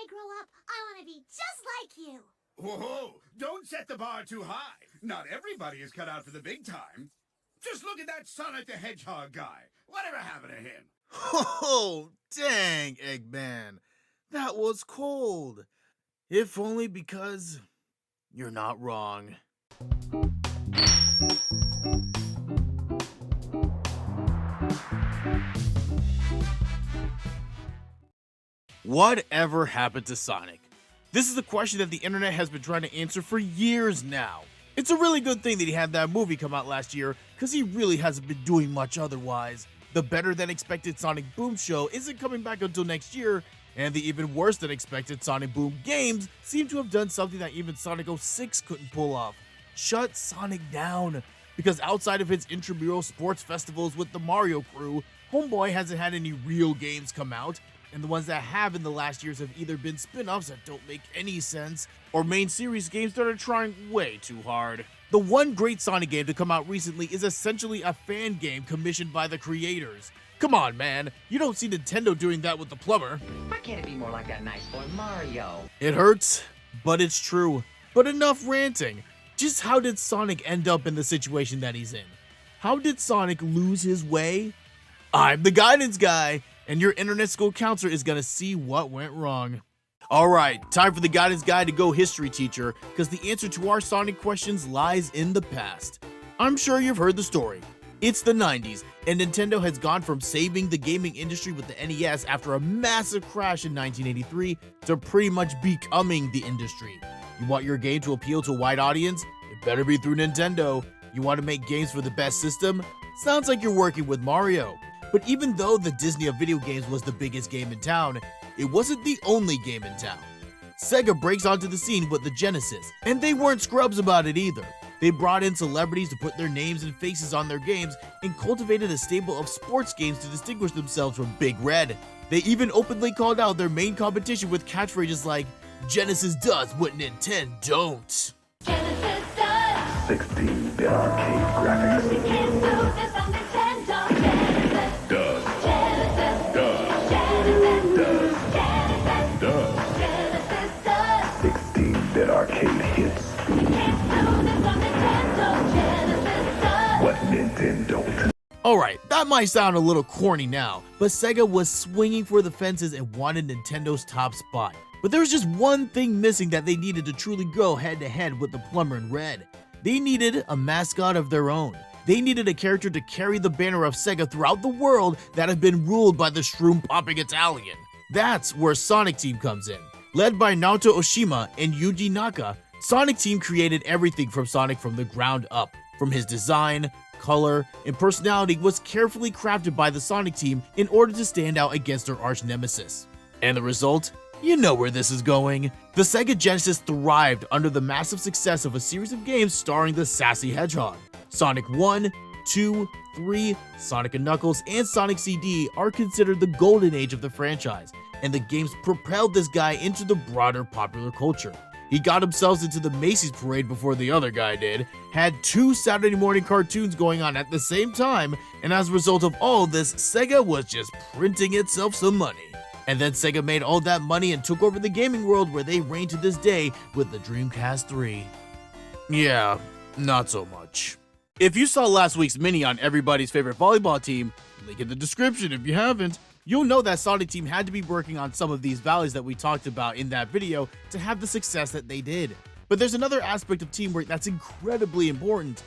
I grow up, I want to be just like you. Whoa, don't set the bar too high. Not everybody is cut out for the big time. Just look at that Sonic the Hedgehog guy. Whatever happened to him? Oh, dang, Eggman. That was cold. If only because you're not wrong. Whatever happened to Sonic? This is a question that the internet has been trying to answer for years now. It's a really good thing that he had that movie come out last year, because he really hasn't been doing much otherwise. The better than expected Sonic Boom show isn't coming back until next year, and the even worse than expected Sonic Boom games seem to have done something that even Sonic 06 couldn't pull off. Shut Sonic down. Because outside of his intramural sports festivals with the Mario crew, Homeboy hasn't had any real games come out, and the ones that have in the last years have either been spin-offs that don't make any sense, or main series games that are trying way too hard. The one great Sonic game to come out recently is essentially a fan game commissioned by the creators. Come on, man, you don't see Nintendo doing that with the plumber. Why can't it be more like that nice boy Mario? It hurts, but it's true. But enough ranting. Just how did Sonic end up in the situation that he's in? How did Sonic lose his way? I'm the guidance guy, and your internet school counselor is gonna see what went wrong. Alright, time for the guidance guy to go history teacher, because the answer to our Sonic questions lies in the past. I'm sure you've heard the story. It's the 90s, and Nintendo has gone from saving the gaming industry with the NES after a massive crash in 1983 to pretty much becoming the industry. You want your game to appeal to a wide audience? It better be through Nintendo. You want to make games for the best system? Sounds like you're working with Mario. But even though the Disney of video games was the biggest game in town, it wasn't the only game in town. Sega breaks onto the scene with the Genesis, and they weren't scrubs about it either. They brought in celebrities to put their names and faces on their games and cultivated a stable of sports games to distinguish themselves from Big Red. They even openly called out their main competition with catchphrases like, "Genesis does what Nintendo don't." Genesis does. 16-bit arcade graphics. We can do this on Nintendo. Genesis Does. Genesis Does. Genesis Does. Genesis Does. Genesis does. 16-bit arcade hits. We can do this on Nintendo. Genesis does. What Nintendo don't. Alright, that might sound a little corny now, but Sega was swinging for the fences and wanted Nintendo's top spot. But there was just one thing missing that they needed to truly go head-to-head with the plumber in red. They needed a mascot of their own. They needed a character to carry the banner of Sega throughout the world that had been ruled by the shroom-popping Italian. That's where Sonic Team comes in. Led by Naoto Oshima and Yuji Naka, Sonic Team created everything from Sonic from the ground up. From his design, color, and personality was carefully crafted by the Sonic Team in order to stand out against their arch nemesis. And the result? You know where this is going. The Sega Genesis thrived under the massive success of a series of games starring the sassy hedgehog. Sonic 1, 2, 3, Sonic & Knuckles, and Sonic CD are considered the golden age of the franchise, and the games propelled this guy into the broader popular culture. He got himself into the Macy's parade before the other guy did, had 2 Saturday morning cartoons going on at the same time, and as a result of all this, Sega was just printing itself some money. And then Sega made all that money and took over the gaming world, where they reign to this day with the Dreamcast 3. Yeah, not so much. If you saw last week's mini on everybody's favorite volleyball team, link in the description if you haven't, you'll know that Sonic Team had to be working on some of these values that we talked about in that video to have the success that they did. But there's another aspect of teamwork that's incredibly important: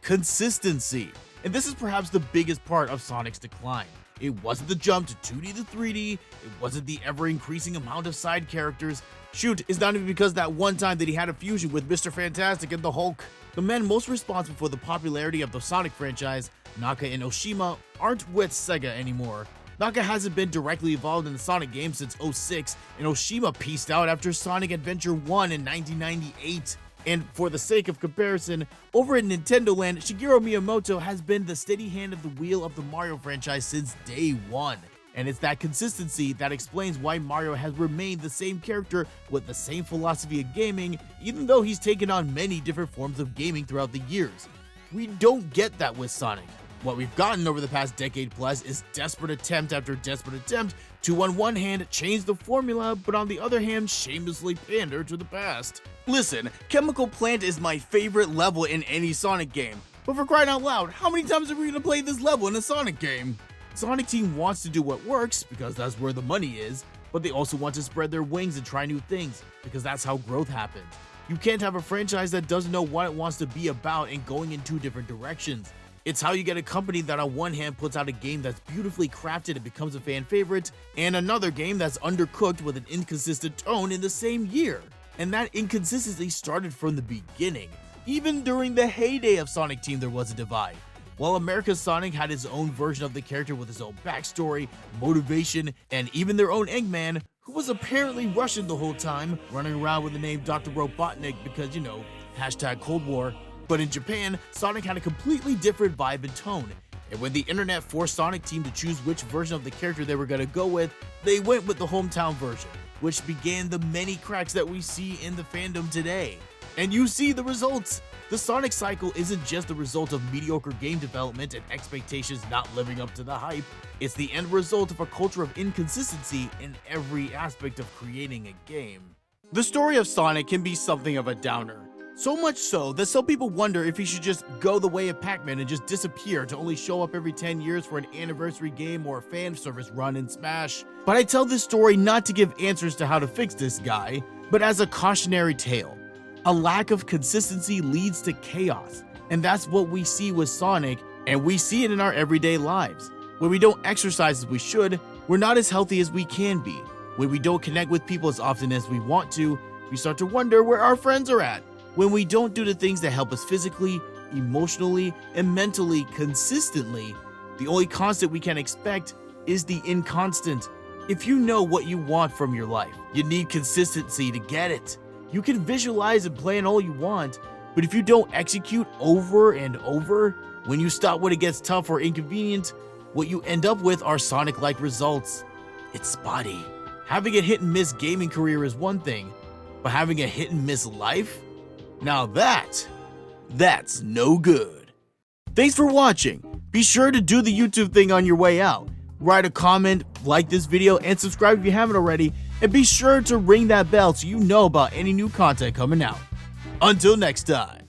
consistency. And this is perhaps the biggest part of Sonic's decline. It wasn't the jump to 2D to 3D, it wasn't the ever-increasing amount of side characters. Shoot, it's not even because that one time that he had a fusion with Mr. Fantastic and the Hulk. The men most responsible for the popularity of the Sonic franchise, Naka and Oshima, aren't with Sega anymore. Naka hasn't been directly involved in the Sonic games since 06, and Oshima pieced out after Sonic Adventure 1 in 1998. And for the sake of comparison, over at Nintendo Land, Shigeru Miyamoto has been the steady hand of the wheel of the Mario franchise since day one. And it's that consistency that explains why Mario has remained the same character with the same philosophy of gaming, even though he's taken on many different forms of gaming throughout the years. We don't get that with Sonic. What we've gotten over the past decade plus is desperate attempt after desperate attempt to on one hand change the formula, but on the other hand shamelessly pander to the past. Listen, Chemical Plant is my favorite level in any Sonic game, but for crying out loud, how many times are we gonna play this level in a Sonic game? Sonic Team wants to do what works because that's where the money is, but they also want to spread their wings and try new things because that's how growth happens. You can't have a franchise that doesn't know what it wants to be about and going in two different directions. It's how you get a company that on one hand puts out a game that's beautifully crafted and becomes a fan favorite, and another game that's undercooked with an inconsistent tone in the same year. And that inconsistency started from the beginning. Even during the heyday of Sonic Team, there was a divide. While America's Sonic had his own version of the character with his own backstory, motivation, and even their own Eggman, who was apparently Russian the whole time, running around with the name Dr. Robotnik because, you know, hashtag Cold War. But in Japan, Sonic had a completely different vibe and tone, and when the internet forced Sonic Team to choose which version of the character they were going to go with, they went with the hometown version, which began the many cracks that we see in the fandom today. And you see the results! The Sonic cycle isn't just the result of mediocre game development and expectations not living up to the hype, it's the end result of a culture of inconsistency in every aspect of creating a game. The story of Sonic can be something of a downer. So much so that some people wonder if he should just go the way of Pac-Man and just disappear to only show up every 10 years for an anniversary game or a fan service run in Smash. But I tell this story not to give answers to how to fix this guy, but as a cautionary tale. A lack of consistency leads to chaos, and that's what we see with Sonic, and we see it in our everyday lives. When we don't exercise as we should, we're not as healthy as we can be. When we don't connect with people as often as we want to, we start to wonder where our friends are at. When we don't do the things that help us physically, emotionally, and mentally consistently, the only constant we can expect is the inconstant. If you know what you want from your life, you need consistency to get it. You can visualize and plan all you want, but if you don't execute over and over, when you stop when it gets tough or inconvenient, what you end up with are Sonic-like results. It's spotty. Having a hit and miss gaming career is one thing, but having a hit and miss life? Now that's no good. Thanks for watching. Be sure to do the YouTube thing on your way out. Write a comment, like this video, and subscribe if you haven't already. And be sure to ring that bell so you know about any new content coming out. Until next time.